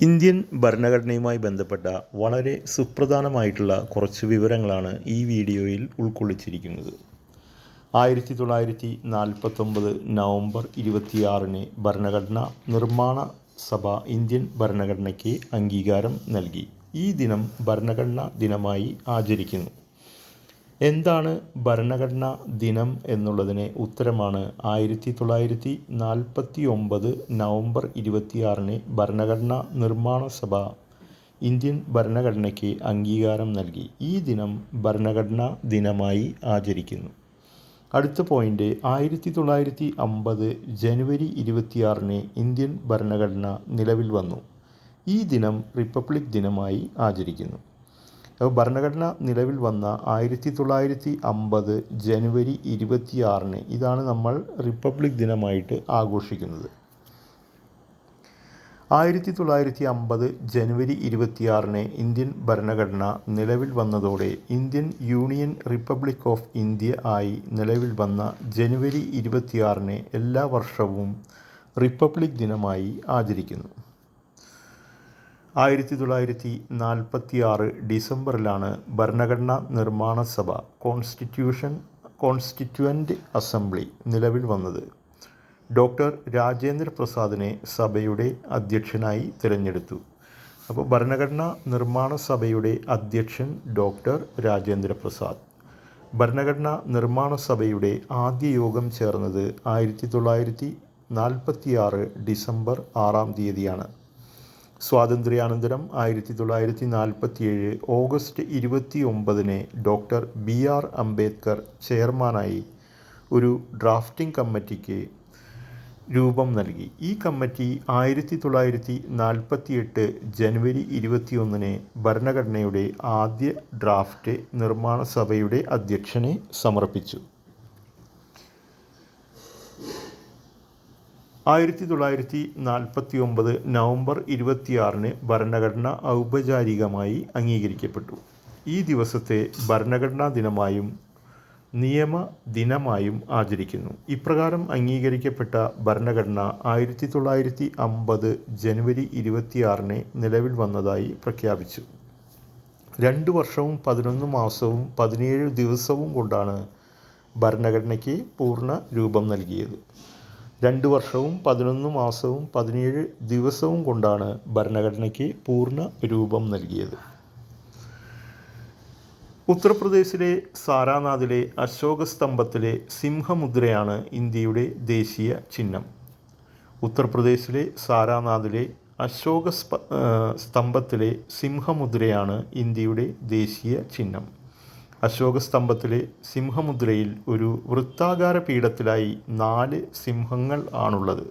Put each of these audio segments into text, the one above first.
Indian ഭരണഘടനയുമായി ബന്ധപ്പെട്ട വളരെ സുപ്രധാനമായിട്ടുള്ള കുറച്ച് വിവരങ്ങളാണ് ഈ വീഡിയോയിൽ ഉൾക്കൊള്ളിച്ചിരിക്കുന്നത്. 1949 നവംബർ 26 ഭരണഘടനാ നിർമ്മാണ സഭ ഇന്ത്യൻ ഭരണഘടനയ്ക്ക് അംഗീകാരം നൽകി. ഈ ദിനം ഭരണഘടനാ ദിനമായി ആചരിക്കുന്നു. എന്താണ് ഭരണഘടനാ ദിനം എന്നുള്ളതിന് ഉത്തരമാണ് 1949 നവംബർ 26 ഭരണഘടനാ നിർമ്മാണ സഭ ഇന്ത്യൻ ഭരണഘടനയ്ക്ക് അംഗീകാരം നൽകി. ഈ ദിനം ഭരണഘടനാ ദിനമായി ആചരിക്കുന്നു. അടുത്ത പോയിൻ്റ്, 1950 ജനുവരി 26 ഇന്ത്യൻ ഭരണഘടന നിലവിൽ വന്നു. ഈ ദിനം റിപ്പബ്ലിക് ദിനമായി ആചരിക്കുന്നു. ഭരണഘടന നിലവിൽ വന്ന 1950 ജനുവരി 26 ഇതാണ് നമ്മൾ റിപ്പബ്ലിക് ദിനമായിട്ട് ആഘോഷിക്കുന്നത്. 1950 ജനുവരി 26 ഇന്ത്യൻ ഭരണഘടന നിലവിൽ വന്നതോടെ Indian union republic of India ആയി നിലവിൽ വന്ന ജനുവരി 26 എല്ലാ വർഷവും റിപ്പബ്ലിക് ദിനമായി ആചരിക്കുന്നു. 1946 ഡിസംബറിലാണ് ഭരണഘടനാ നിർമ്മാണ സഭ കോൺസ്റ്റിറ്റ്യൂവൻ്റ് അസംബ്ലി നിലവിൽ വന്നത്. ഡോക്ടർ രാജേന്ദ്ര പ്രസാദിനെ സഭയുടെ അധ്യക്ഷനായി തിരഞ്ഞെടുത്തു. അപ്പോൾ ഭരണഘടനാ നിർമ്മാണ സഭയുടെ അധ്യക്ഷൻ ഡോക്ടർ രാജേന്ദ്ര പ്രസാദ്. ഭരണഘടനാ നിർമ്മാണ സഭയുടെ ആദ്യ യോഗം ചേർന്നത് 1946 December 6 സ്വാതന്ത്ര്യാനന്തരം 1947 August 29 doctor BR Ambedkar ചെയർമാനായി ഒരു ഡ്രാഫ്റ്റിംഗ് കമ്മിറ്റിക്ക് രൂപം നൽകി. ഈ കമ്മിറ്റി 1948 ജനുവരി 21 ഭരണഘടനയുടെ ആദ്യ ഡ്രാഫ്റ്റ് നിർമ്മാണ സഭയുടെ അധ്യക്ഷന് സമർപ്പിച്ചു. 1949 നവംബർ 26 ഭരണഘടന ഔപചാരികമായി അംഗീകരിക്കപ്പെട്ടു. ഈ ദിവസത്തെ ഭരണഘടനാ ദിനമായും നിയമ ദിനമായും ആചരിക്കുന്നു. ഇപ്രകാരം അംഗീകരിക്കപ്പെട്ട ഭരണഘടന 1950 ജനുവരി 26 നിലവിൽ വന്നതായി പ്രഖ്യാപിച്ചു. 2 വർഷവും 11 മാസവും 17 ദിവസവും കൊണ്ടാണ് ഭരണഘടനയ്ക്ക് പൂർണ്ണ രൂപം നൽകിയത്. 2 വർഷവും 11 മാസവും 17 ദിവസവും കൊണ്ടാണ് ഭരണഘടനയ്ക്ക് പൂർണ്ണ രൂപം നൽകിയത്. ഉത്തർപ്രദേശിലെ സാരാനാഥിലെ അശോക സ്തംഭത്തിലെ സിംഹമുദ്രയാണ് ഇന്ത്യയുടെ ദേശീയ ചിഹ്നം. ഉത്തർപ്രദേശിലെ സാരാനാഥിലെ അശോക സ്തംഭത്തിലെ സിംഹമുദ്രയാണ് ഇന്ത്യയുടെ ദേശീയ ചിഹ്നം. അശോക സ്തംഭത്തിലെ സിംഹമുദ്രയിൽ ഒരു വൃത്താകാര പീഠത്തിലായി 4 സിംഹങ്ങൾ ആണുള്ളത്.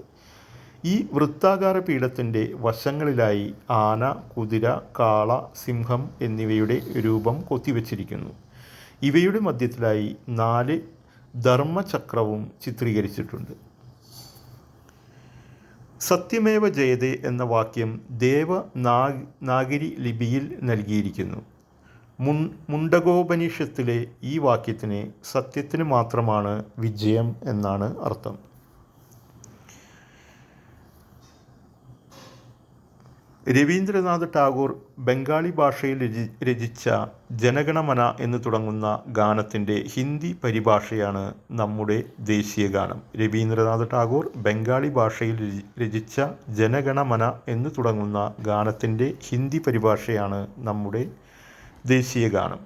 ഈ വൃത്താകാര പീഠത്തിൻ്റെ വശങ്ങളിലായി ആന, കുതിര, കാള, സിംഹം എന്നിവയുടെ രൂപം കൊത്തിവെച്ചിരിക്കുന്നു. ഇവയുടെ മധ്യത്തിലായി 4 ധർമ്മചക്രവും ചിത്രീകരിച്ചിട്ടുണ്ട്. സത്യമേവ ജയതേ എന്ന വാക്യം ദേവനാഗരി ലിപിയിൽ നൽകിയിരിക്കുന്നു. മുണ്ടകോപനിഷത്തിലെ ഈ വാക്യത്തിന് സത്യത്തിന് മാത്രമാണ് വിജയം എന്നാണ് അർത്ഥം. രവീന്ദ്രനാഥ് ടാഗോർ ബംഗാളി ഭാഷയിൽ രചിച്ച ജനഗണമന എന്ന് തുടങ്ങുന്ന ഗാനത്തിൻ്റെ ഹിന്ദി പരിഭാഷയാണ് നമ്മുടെ ദേശീയ ഗാനം. രവീന്ദ്രനാഥ് ടാഗോർ ബംഗാളി ഭാഷയിൽ രചിച്ച ജനഗണമന എന്ന് തുടങ്ങുന്ന ഗാനത്തിൻ്റെ ഹിന്ദി പരിഭാഷയാണ് നമ്മുടെ ദേശീയ ഗാനം.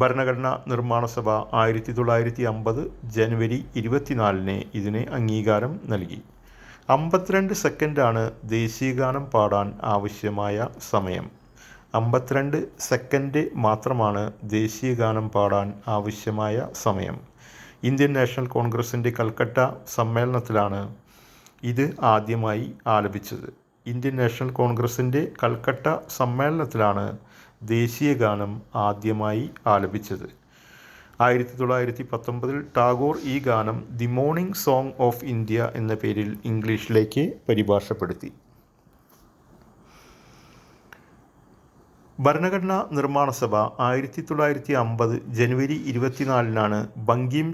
ഭരണഘടനാ നിർമ്മാണ സഭ 1950 ജനുവരി 24 ഇതിന് അംഗീകാരം നൽകി. 52 സെക്കൻഡാണ് ദേശീയഗാനം പാടാൻ ആവശ്യമായ സമയം. 52 സെക്കൻഡ് മാത്രമാണ് ദേശീയഗാനം പാടാൻ ആവശ്യമായ സമയം. ഇന്ത്യൻ നാഷണൽ കോൺഗ്രസിൻ്റെ കൽക്കട്ട സമ്മേളനത്തിലാണ് ഇത് ആദ്യമായി ആലപിച്ചത്. ഇന്ത്യൻ നാഷണൽ കോൺഗ്രസിൻ്റെ കൽക്കട്ട സമ്മേളനത്തിലാണ് ദേശീയഗാനം ആദ്യമായി ആലപിച്ചത്. 1919 ടാഗോർ ഈ ഗാനം the morning song of India എന്ന പേരിൽ ഇംഗ്ലീഷിലേക്ക് പരിഭാഷപ്പെടുത്തി. ഭരണഘടനാ നിർമ്മാണ സഭ 1950 ജനുവരി 24 ബങ്കിം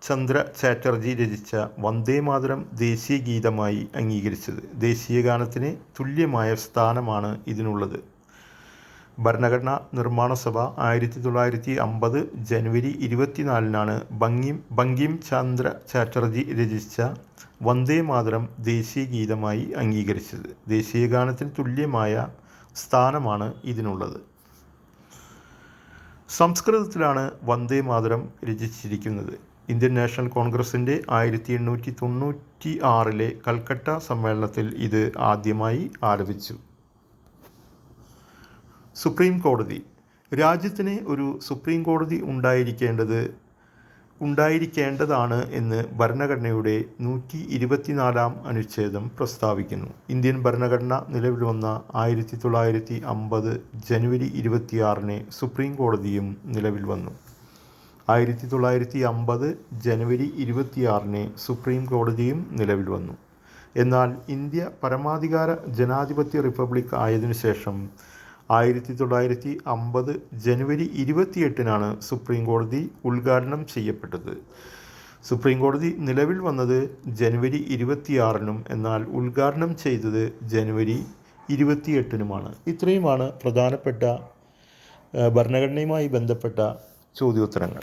ചന്ദ്ര ചാറ്റർജി രചിച്ച വന്ദേമാതരം ദേശീയ ഗീതമായി അംഗീകരിച്ചത്. ദേശീയ ഗാനത്തിന് തുല്യമായ സ്ഥാനമാണ് ഇതിനുള്ളത്. ഭരണഘടനാ നിർമ്മാണ സഭ 1950 ജനുവരി 24-നാണ് ബങ്കിം ചന്ദ്ര ചാറ്റർജി രചിച്ച വന്ദേമാതരം ദേശീയ ഗീതമായി അംഗീകരിച്ചത്. ദേശീയ ഗാനത്തിന് തുല്യമായ സ്ഥാനമാണ് ഇതിനുള്ളത്. സംസ്കൃതത്തിലാണ് വന്ദേമാതരം രചിച്ചിരിക്കുന്നത്. ഇന്ത്യൻ നാഷണൽ കോൺഗ്രസിൻ്റെ 1896 കൽക്കട്ട സമ്മേളനത്തിൽ ഇത് ആദ്യമായി ആലപിച്ചു. സുപ്രീം കോടതി. രാജ്യത്തിന് ഒരു സുപ്രീം കോടതി ഉണ്ടായിരിക്കേണ്ടതാണ് എന്ന് ഭരണഘടനയുടെ 124-ാം അനുച്ഛേദം പ്രസ്താവിക്കുന്നു. ഇന്ത്യൻ ഭരണഘടന നിലവിൽ വന്ന 1950 ജനുവരി 26-ന് സുപ്രീം കോടതിയും നിലവിൽ വന്നു. 1950 ജനുവരി 26-ന് സുപ്രീം കോടതിയും നിലവിൽ വന്നു. എന്നാൽ ഇന്ത്യ പരമാധികാര ജനാധിപത്യ റിപ്പബ്ലിക് ആയതിനു ശേഷം 1950 ജനുവരി 28-നാണ് സുപ്രീം കോടതി ഉദ്ഘാടനം ചെയ്യപ്പെട്ടത്. സുപ്രീം കോടതി നിലവിൽ വന്നത് ജനുവരി 26-നും എന്നാൽ ഉദ്ഘാടനം ചെയ്തത് ജനുവരി 28-നുമാണ്. ഇത്രയുമാണ് പ്രധാനപ്പെട്ട ഭരണഘടനയുമായി ബന്ധപ്പെട്ട ചോദ്യോത്തരങ്ങൾ.